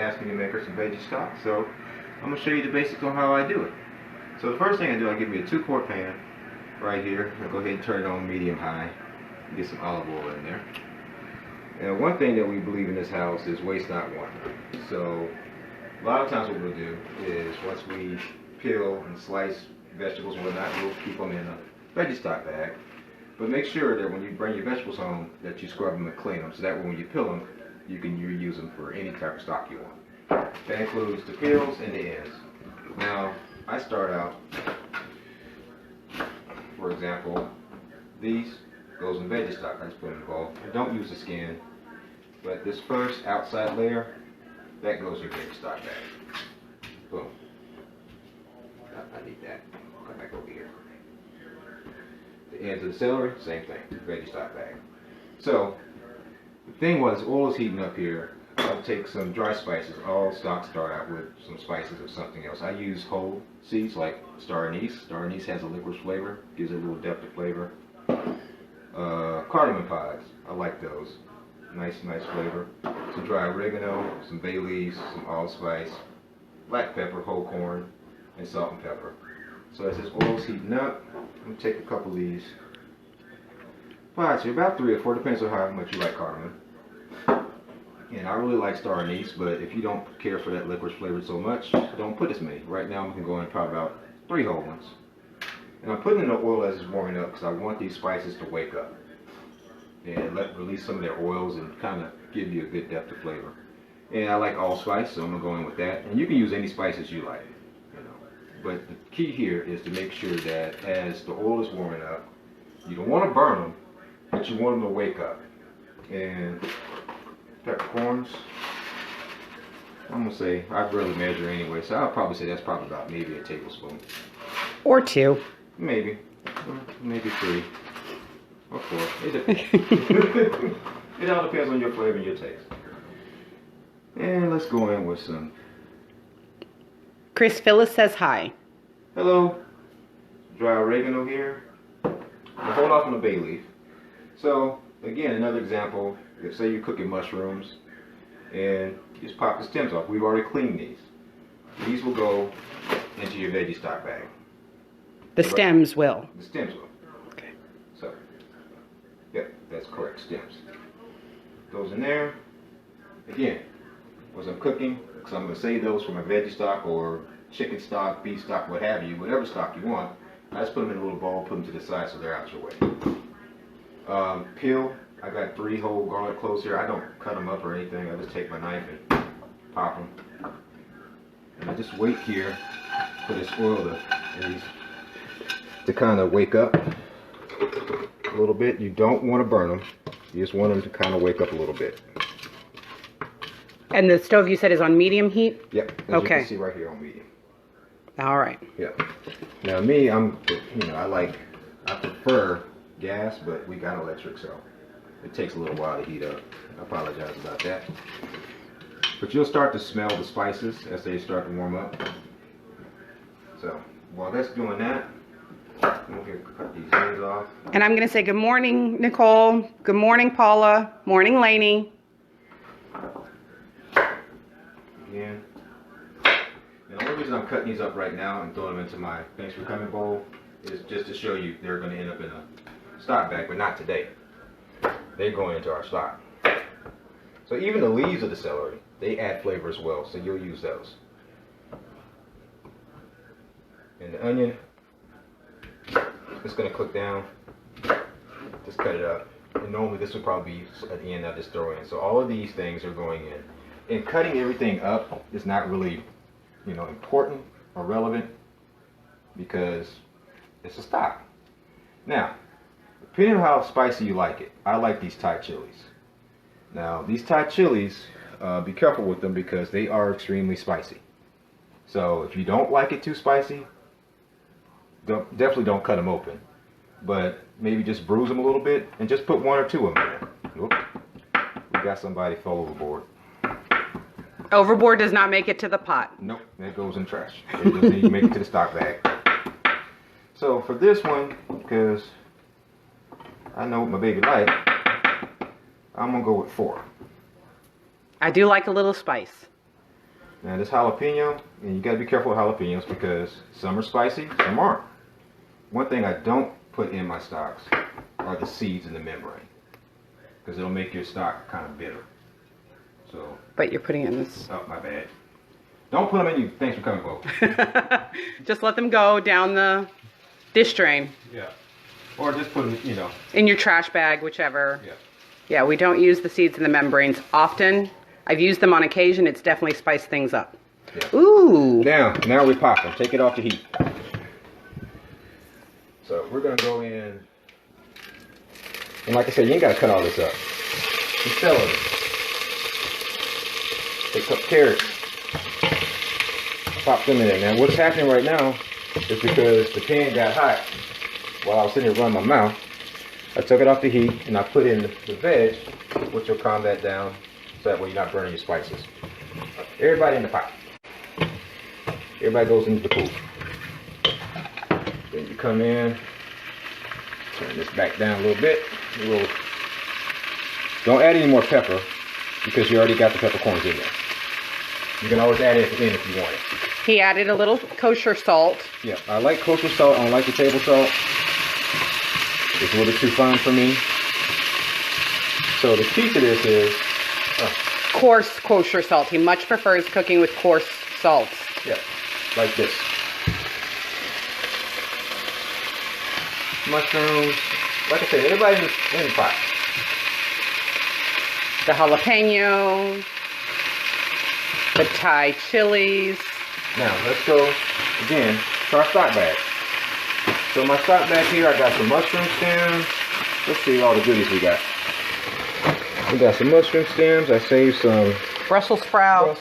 asked me to make her some veggie stock, so I'm going to show you the basics on how I do it. So the first thing I do, I give me a 2-quart pan right here. I'll go ahead and turn it on medium-high. Get some olive oil in there. And one thing that we believe in this house is waste not, want. So a lot of times what we'll do is once we peel and slice vegetables and whatnot, we'll keep them in a veggie stock bag. But make sure that when you bring your vegetables home that you scrub them and clean them, so that way when you peel them, you can reuse them for any type of stock you want. That includes the peels and the ends. Now, I start out, for example, these goes in veggie stock. I just put them in the bowl. I don't use the skin, but this first outside layer, that goes in your veggie stock bag. Boom. I need that. Come back over here. The ends of the celery, same thing, veggie stock bag. So, the thing was, oil is heating up here. I'll take some dry spices. All stocks start out with some spices or something else. I use whole seeds like star anise. Star anise has a licorice flavor, gives it a little depth of flavor. Cardamom pods, I like those. Nice flavor. Some dry oregano, some bay leaves, some allspice, black pepper, whole corn, and salt and pepper. So as this oil's heating up, I'm going to take a couple of these pods here, about 3 or 4, depends on how much you like cardamom. And I really like star anise, but if you don't care for that licorice flavor so much, don't put as many. Right now I'm going to go in probably about 3 whole ones. And I'm putting in the oil as it's warming up because I want these spices to wake up and release some of their oils and kind of give you a good depth of flavor. And I like allspice, so I'm going to go in with that. And you can use any spices you like. But the key here is to make sure that as the oil is warming up, you don't want to burn them, but you want them to wake up. And peppercorns, I'm going to say, I rarely measure anyway, so I'll probably say that's probably about maybe a tablespoon. Or 2. Maybe 3 or 4. It all depends on your flavor and your taste. And let's go in with some. Chris Phyllis says hi. Hello. Dry oregano here. I'll hold off on the bay leaf. So again, another example. If say you're cooking mushrooms and you just pop the stems off. We've already cleaned these. These will go into your veggie stock bag. The stems will. The stems will. Okay. So, yep, that's correct. Stems. Goes in there. Again, as I'm cooking, because I'm going to save those for my veggie stock or chicken stock, beef stock, what have you, whatever stock you want. I just put them in a little bowl, put them to the side so they're out your way. Peel. I got 3 whole garlic cloves here. I don't cut them up or anything. I just take my knife and pop them. And I just wait here for this oil to kind of wake up a little bit. You don't want to burn them. You just want them to kind of wake up a little bit. And the stove you said is on medium heat? Yep. As you can see right here on medium. All right. Yep. Now me, I prefer gas, but we got electric, so it takes a little while to heat up. I apologize about that. But you'll start to smell the spices as they start to warm up. So while that's doing that, I'm going to cut these ends off. And I'm going to say good morning, Nicole. Good morning, Paula. Morning, Lainey. Again. The only reason I'm cutting these up right now and throwing them into my thanks for coming bowl is just to show you they're going to end up in a stock bag, but not today. They're going into our stock. So even the leaves of the celery, they add flavor as well, so you'll use those. And the onion, it's going to cook down. Just cut it up. And normally this would probably be at the end I just throw in. So all of these things are going in. And cutting everything up is not really, important or relevant because it's a stock. Now, depending on how spicy you like it, I like these Thai chilies. Now, these Thai chilies, be careful with them because they are extremely spicy. So if you don't like it too spicy, definitely don't cut them open. But maybe just bruise them a little bit and just put 1 or 2 of them in there. Oop. We got somebody fell overboard. Overboard does not make it to the pot. Nope, that goes in trash. It doesn't need to make it to the stock bag. So for this one, because I know what my baby like, I'm going to go with 4. I do like a little spice. Now this jalapeno, and you gotta be careful with jalapenos because some are spicy, some aren't. One thing I don't put in my stocks are the seeds in the membrane, because it'll make your stock kind of bitter. So. But you're putting it in this. Oh, my bad. Don't put them in you. Thanks for coming, folks. Just let them go down the dish drain. Yeah. Or just put them, you know. In your trash bag, whichever. Yeah. Yeah, we don't use the seeds in the membranes often. I've used them on occasion. It's definitely spiced things up. Yeah. Ooh. Now we pop them. Take it off the heat. So we're gonna go in, and like I said, you ain't gotta cut all this up. Just celery. Take up carrots. Pop them in there. Now what's happening right now is because the pan got hot while I was sitting here running my mouth. I took it off the heat and I put in the veg, which will calm that down so that way you're not burning your spices. Everybody in the pot. Everybody goes into the pool. Then you come in, turn this back down a little bit. Don't add any more pepper because you already got the peppercorns in there. You can always add it at the end if you want it. He added a little kosher salt. Yeah, I like kosher salt. I don't like the table salt. It's a little bit too fine for me. So the key to this is Coarse kosher salt. He much prefers cooking with coarse salts. yeah, like this. Mushrooms. Like I said, everybody in the pot. The jalapeno. The Thai chilies. Now let's go again to our stock bag. So my stock bag here, I got some mushroom stems. Let's see all the goodies we got. We got some mushroom stems. I saved some Brussel sprouts.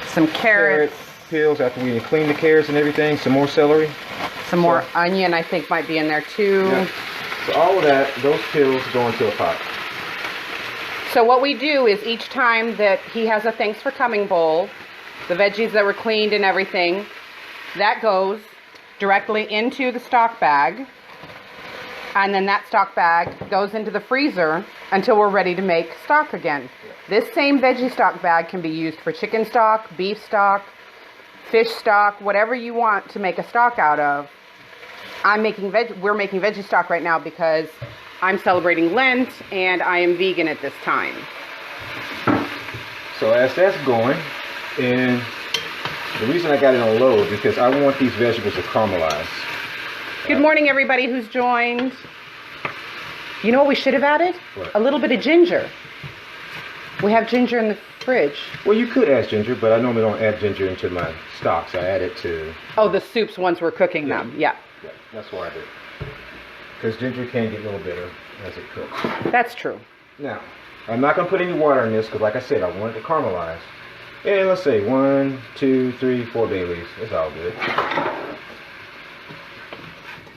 Some carrots. Peels after we clean the carrots and everything. Some more celery. Some more onion I think might be in there too. Yeah. So all of that, those peels go into a pot. So what we do is each time that he has a thanks for coming bowl, the veggies that were cleaned and everything, that goes directly into the stock bag. And then that stock bag goes into the freezer until we're ready to make stock again. This same veggie stock bag can be used for chicken stock, beef stock, fish stock, whatever you want to make a stock out of. We're making veggie stock right now because I'm celebrating Lent and I am vegan at this time. So as that's going, and the reason I got it on low is because I want these vegetables to caramelize. Good morning, everybody who's joined. You know what we should have added? What? A little bit of ginger. We have ginger in the fridge. Well, you could add ginger, but I normally don't add ginger into my stocks. I add it to... Oh, the soups once we're cooking them. Yeah. Yeah, that's why I do. Because ginger can get a little bitter as it cooks. That's true. Now, I'm not going to put any water in this because, like I said, I want it to caramelize. And let's say 1, 2, 3, 4 bay leaves. It's all good.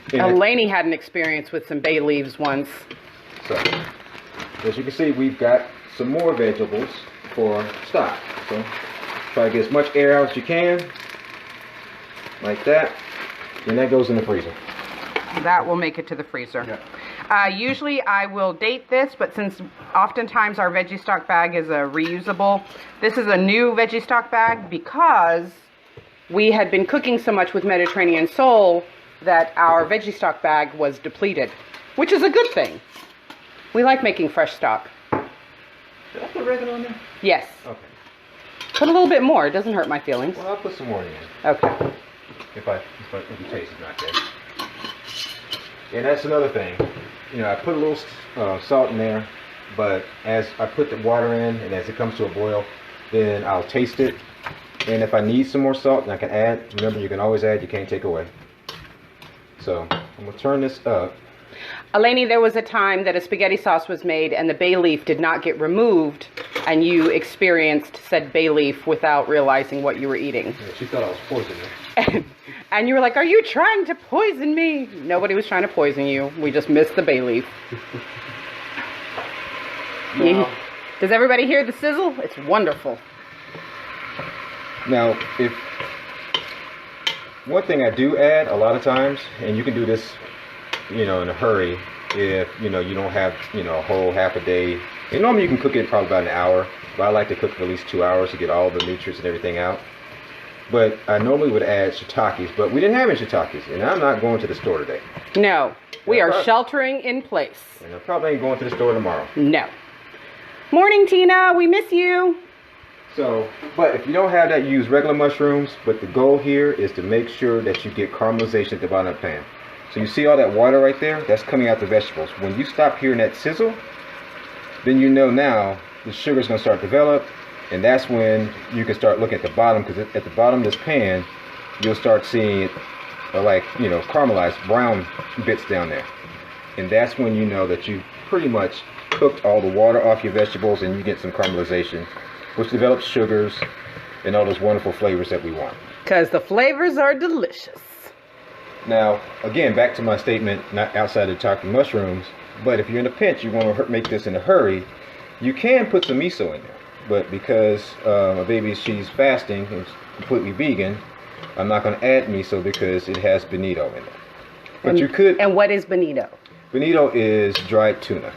Elaney had an experience with some bay leaves once. So, as you can see, we've got some more vegetables for stock. So, try to get as much air out as you can. Like that. And that goes in the freezer. That will make it to the freezer. Yeah. Usually I will date this, but since oftentimes our veggie stock bag is a reusable, this is a new veggie stock bag because we had been cooking so much with Mediterranean Soul that our veggie stock bag was depleted, which is a good thing. We like making fresh stock. Did I put oregano in there? Yes. Okay. Put a little bit more. It doesn't hurt my feelings. Well, I'll put some more in. Okay. If the taste is not there. And that's another thing. You know, I put a little salt in there, but as I put the water in and as it comes to a boil, then I'll taste it. And if I need some more salt, then I can add. Remember, you can always add, you can't take away. So I'm going to turn this up. Elaney, there was a time that a spaghetti sauce was made and the bay leaf did not get removed, and you experienced said bay leaf without realizing what you were eating. Yeah, she thought I was poisoning. And you were like, are you trying to poison me? Nobody was trying to poison you. We just missed the bay leaf. Now, Does everybody hear the sizzle? It's wonderful. Now, if one thing I do add a lot of times, and you can do this, you know, in a hurry, if you know you don't have, you know, a whole half a day And normally you can cook it probably about an hour, but I like to cook for at least 2 hours to get all the nutrients and everything out. But I normally would add shiitakes, but we didn't have any shiitakes, and I'm not going to the store today. No, we are sheltering in place. And I probably ain't going to the store tomorrow. No. Morning, Tina. We miss you. So, but if you don't have that, use regular mushrooms. But the goal here is to make sure that you get caramelization at the bottom of the pan. So you see all that water right there? That's coming out the vegetables. When you stop hearing that sizzle, then you know now the sugar's going to start to develop. And that's when you can start looking at the bottom, because at the bottom of this pan, you'll start seeing it like, you know, caramelized brown bits down there. And that's when you know that you pretty much cooked all the water off your vegetables and you get some caramelization, which develops sugars and all those wonderful flavors that we want. Because the flavors are delicious. Now, again, back to my statement, not outside of talking mushrooms, but if you're in a pinch, you want to make this in a hurry, you can put some miso in there. But because my baby, she's fasting and completely vegan, I'm not going to add miso because it has bonito in it. But you could. And what is bonito? Bonito is dried tuna.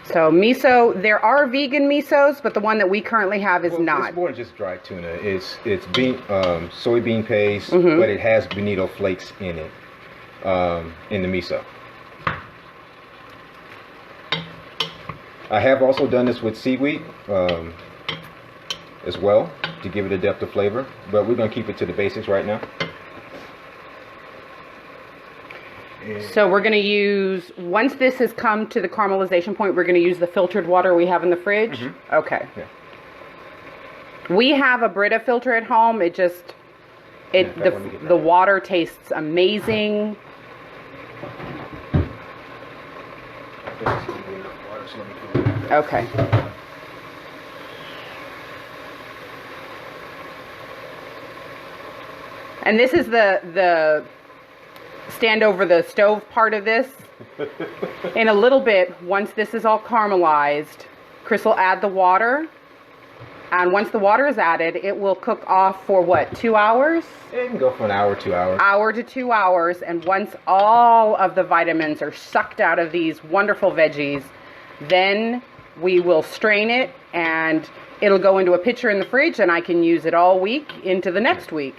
So miso, there are vegan misos, but the one that we currently have is not. It's more than just dried tuna. It's soybean paste, but it has bonito flakes in it, in the miso. I have also done this with seaweed as well to give it a depth of flavor, but we're going to keep it to the basics right now. So we're going to use, once this has come to the caramelization point, we're going to use the filtered water we have in the fridge? Okay. Yeah. We have a Brita filter at home. It just, the water tastes amazing. Okay. And this is the stand over the stove part of this. In a little bit, once this is all caramelized, Chris will add the water. And once the water is added, it will cook off for what, 2 hours? It can go for an hour, 2 hours. Hour to 2 hours. And once all of the vitamins are sucked out of these wonderful veggies, then we will strain it and it'll go into a pitcher in the fridge and I can use it all week into the next week.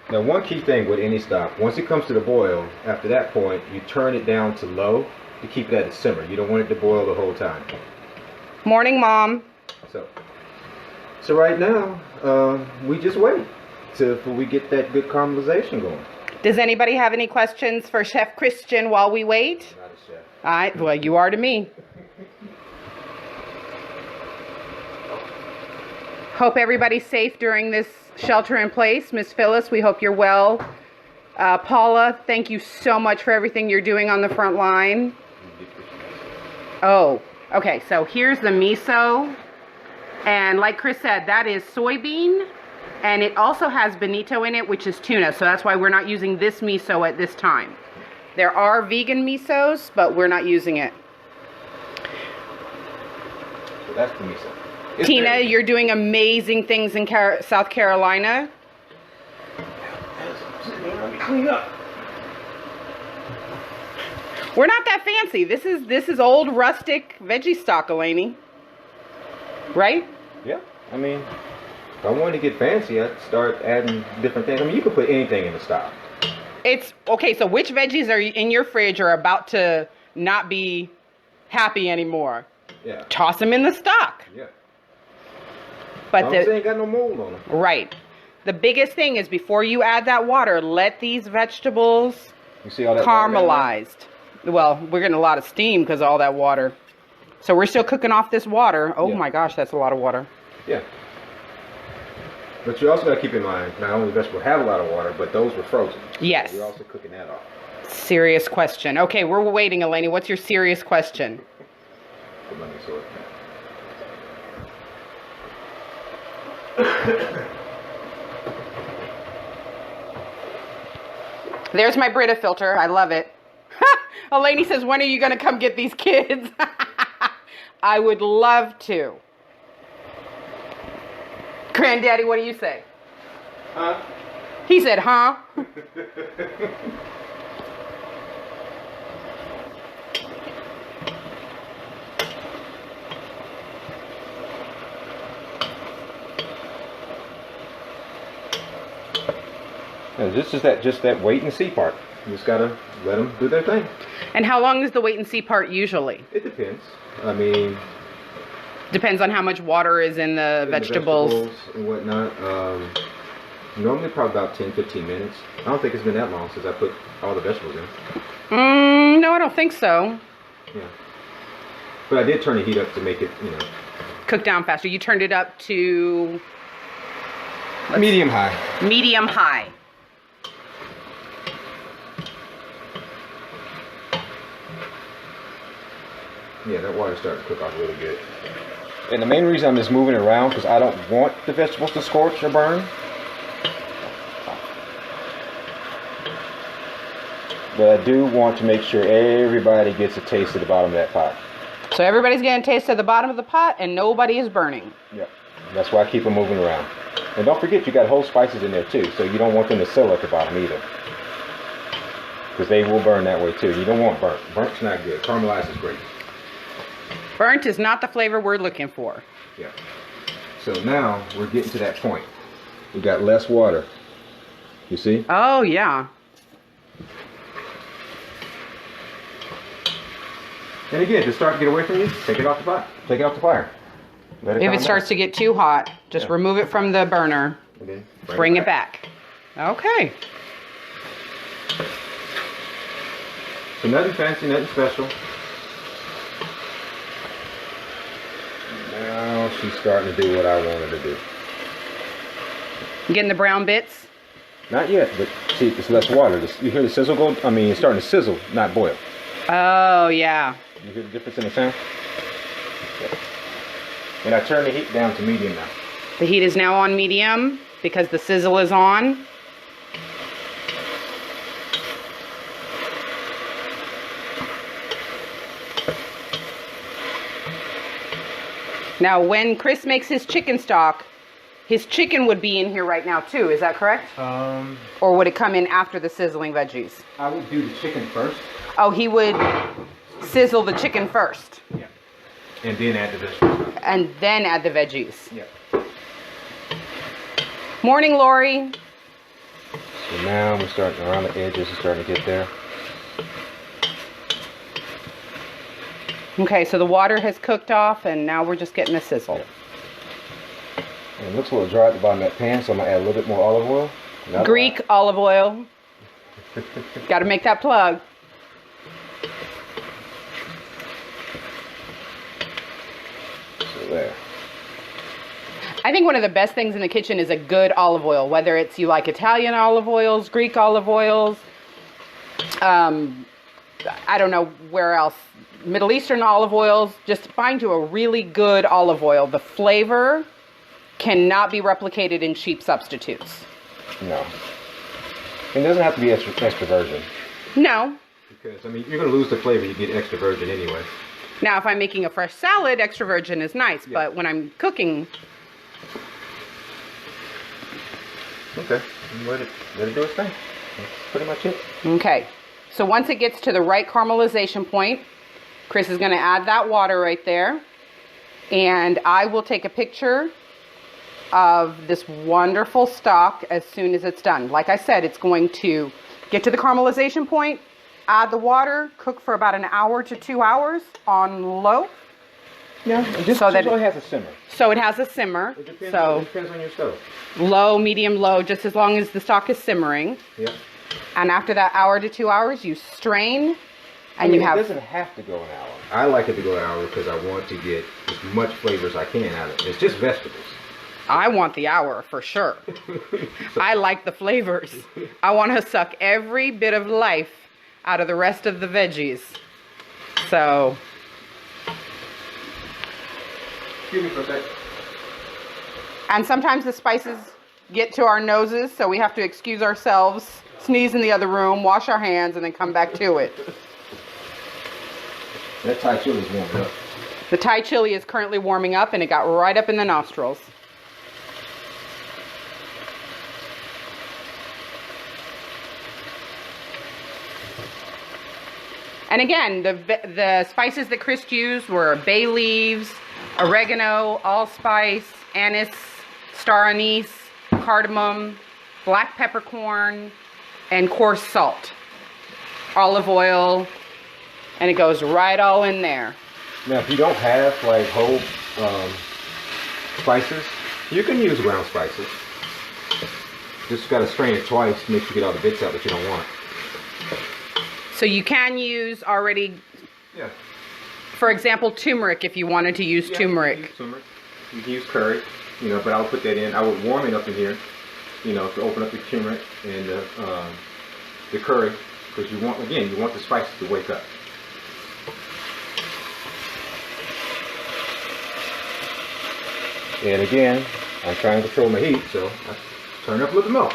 Now, one key thing with any stock, once it comes to the boil, after that point, you turn it down to low to keep it at a simmer. You don't want it to boil the whole time. Morning, Mom. So right now, we just wait till we get that good caramelization going. Does anybody have any questions for Chef Christian while we wait? Not a chef. All right, well, you are to me. Hope everybody's safe during this shelter in place. Miss Phyllis, we hope you're well. Paula, thank you so much for everything you're doing on the front line. Oh, okay, so here's the miso. And like Chris said, that is soybean. And it also has bonito in it, which is tuna. So that's why we're not using this miso at this time. There are vegan misos, but we're not using it. So that's the miso. Tina, you're doing amazing things in South Carolina. Let me clean up. We're not that fancy. This is old rustic veggie stock, Eleni. Right? Yeah. I mean, if I wanted to get fancy, I'd start adding different things. I mean, you can put anything in the stock. It's okay. So which veggies are in your fridge are about to not be happy anymore? Yeah. Toss them in the stock. Yeah. But they ain't got no mold on them. Right. The biggest thing is before you add that water, let these vegetables caramelized. Well, we're getting a lot of steam because of all that water. So we're still cooking off this water. Oh my gosh, that's a lot of water. Yeah. But you also got to keep in mind, not only vegetables have a lot of water, but those were frozen. Yes. So we're also cooking that off. Serious question. Okay, we're waiting, Eleni. What's your serious question? There's my Brita filter. I love it. Eleni says, when are you going to come get these kids? I would love to. Granddaddy, what do you say? Huh? He said, huh? And this is just that wait and see part. You just gotta let them do their thing. And how long is the wait and see part usually? It depends. I mean, depends on how much water is in the vegetables and whatnot. Normally probably about 10-15 minutes. I don't think it's been that long since I put all the vegetables in. No, I don't think so. Yeah. But I did turn the heat up to make it, you know, cook down faster. You turned it up to medium high. Medium high. Yeah, that water's starting to cook off really good. And the main reason I'm just moving it around because I don't want the vegetables to scorch or burn. But I do want to make sure everybody gets a taste of the bottom of that pot. So everybody's getting a taste of the bottom of the pot and nobody is burning. Yep. That's why I keep them moving around. And don't forget you got whole spices in there too, so you don't want them to settle at the bottom either. Because they will burn that way too. You don't want burnt. Burnt's not good. Caramelized is great. Burnt is not the flavor we're looking for. Yeah. So now we're getting to that point. We got less water. You see? Oh, yeah. And again, to start to get away from you, take it off the pot. Take it off the fire. Let If it starts to get too hot, just remove it from the burner. And then bring it back. Okay. So nothing fancy, nothing special. Now she's starting to do what I wanted to do. Getting the brown bits? Not yet, but see, it's less water. You hear the sizzle go? I mean, it's starting to sizzle, not boil. Oh, yeah. You hear the difference in the sound? Yeah. And I turn the heat down to medium now. The heat is now on medium because the sizzle is on. Now, when Chris makes his chicken stock, his chicken would be in here right now too. Is that correct? Or would it come in after the sizzling veggies? I would do the chicken first. Oh, he would sizzle the chicken first. Yeah. And then add the vegetables. And then add the veggies. Yeah. Morning, Lori. So now we're starting around the edges. It's starting to get there. Okay, so the water has cooked off, and now we're just getting a sizzle. And it looks a little dry at the bottom of that pan, so I'm going to add a little bit more olive oil. Greek olive oil. Got to make that plug. So there. I think one of the best things in the kitchen is a good olive oil, whether it's you like Italian olive oils, Greek olive oils, I don't know where else, Middle Eastern olive oils. Just find you a really good olive oil. The flavor cannot be replicated in cheap substitutes. No. It doesn't have to be extra virgin. No. Because, I mean, you're going to lose the flavor you get extra virgin anyway. Now, if I'm making a fresh salad, extra virgin is nice, but when I'm cooking... Okay. Let it do its thing. That's pretty much it. Okay. So once it gets to the right caramelization point, Chris is going to add that water right there. And I will take a picture of this wonderful stock as soon as it's done. Like I said, it's going to get to the caramelization point, add the water, cook for about an hour to 2 hours on low. Yeah, just so that it has a simmer. So it has a simmer. It depends on your stove. Low, medium, low, just as long as the stock is simmering. Yeah. And after that hour to 2 hours, you strain, and you have... It doesn't have to go an hour. I like it to go an hour because I want to get as much flavor as I can out of it. It's just vegetables. I want the hour for sure. I like the flavors. I want to suck every bit of life out of the rest of the veggies. So... Excuse me for a sec. And sometimes the spices get to our noses, so we have to excuse ourselves, sneeze in the other room, wash our hands, and then come back to it. That Thai chili is warming up. The Thai chili is currently warming up, and it got right up in the nostrils. And again, the spices that Chris used were bay leaves, oregano, allspice, anise, star anise, cardamom, black peppercorn, and coarse salt. Olive oil, and it goes right all in there. Now, if you don't have like whole spices, you can use ground spices. Just got to strain it twice to make sure you get all the bits out that you don't want. So you can use already, Yeah. for example, turmeric if you wanted to use turmeric. You can use turmeric. You can use curry, you know, but I would put that in. I would warm it up in here, you know, to open up the turmeric and the curry, because you want, again, you want the spices to wake up. And again, I'm trying to control my heat, so I turn up a little more.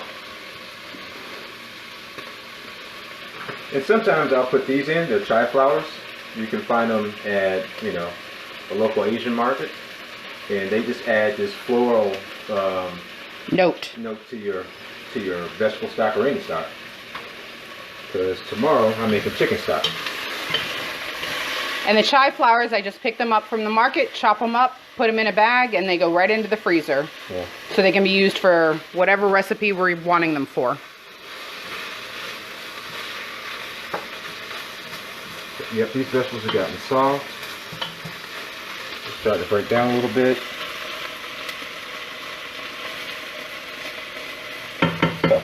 And sometimes I'll put these in, they're chive flowers. You can find them at, you know, a local Asian market. And they just add this floral note to your vegetable stock or any stock. Because tomorrow I'm making chicken stock. And the chive flowers, I just pick them up from the market, chop them up, put them in a bag, and they go right into the freezer. Yeah. So they can be used for whatever recipe we're wanting them for. Yep, these vegetables have gotten soft. They start to break down a little bit. So,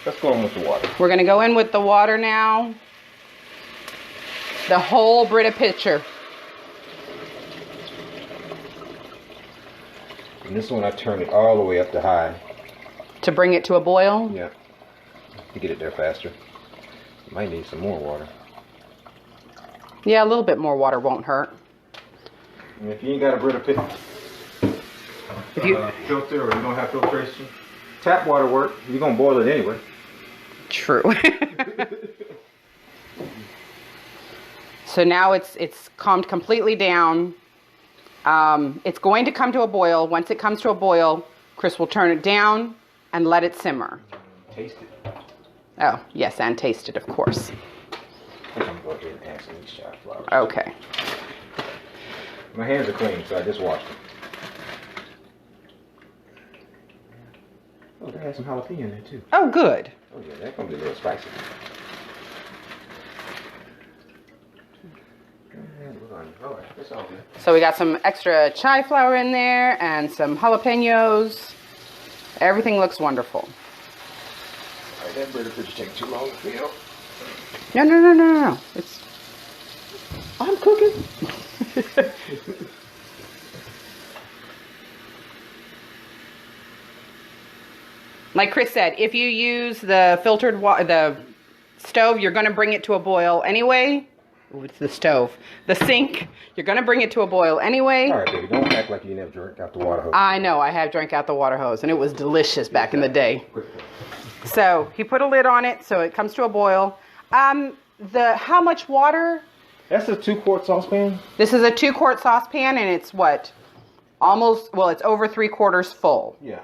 let's go in with the water. We're going to go in with the water now. The whole Brita pitcher. And this one I turn it all the way up to high. To bring it to a boil? Yeah. To get it there faster. You might need some more water. Yeah, a little bit more water won't hurt. And if you ain't got a Brita filter or you don't have filtration, tap water works. You're going to boil it anyway. True. So now it's calmed completely down. It's going to come to a boil. Once it comes to a boil, Chris will turn it down and let it simmer. Taste it. Oh, yes, and taste it, of course. I'm going to go ahead and add some of these chive flowers. Okay. My hands are clean, so I just washed them. Oh, they had some jalapeno in there, too. Oh, good. Oh, yeah, that's going to be a little spicy. All right, that's all good. So we got some extra chive flower in there and some jalapenos. Everything looks wonderful. All right, that Brita pitcher taking too long to fill. No. I'm cooking. Like Chris said, if you use the filtered water, the stove, you're going to bring it to a boil anyway. Ooh, it's the stove. The sink, you're going to bring it to a boil anyway. All right, baby, don't act like you never drank out the water hose. I know, I have drank out the water hose, and it was delicious back in the day. So he put a lid on it, so it comes to a boil. How much water? That's a 2-quart saucepan? This is a 2-quart saucepan, and it's what? It's over 3/4 full. Yeah.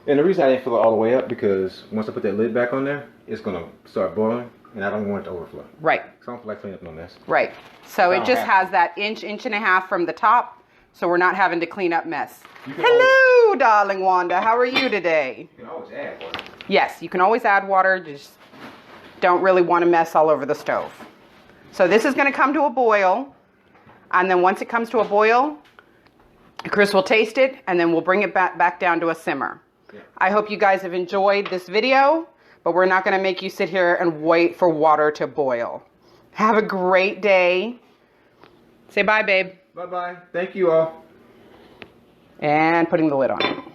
And the reason I didn't fill it all the way up, because once I put that lid back on there, it's going to start boiling, and I don't want it to overflow. Right. So I don't feel like cleaning up no mess. Right. So it just has that inch and a half from the top, so we're not having to clean up mess. Hello, darling Wanda. How are you today? You can always add water. Yes, you can always add water. Just don't really want to mess all over the stove. So this is going to come to a boil, and then once it comes to a boil, Chris will taste it, and then we'll bring it back down to a simmer. Yeah. I hope you guys have enjoyed this video, but we're not going to make you sit here and wait for water to boil. Have a great day. Say bye, babe. Bye-bye. Thank you all. And putting the lid on.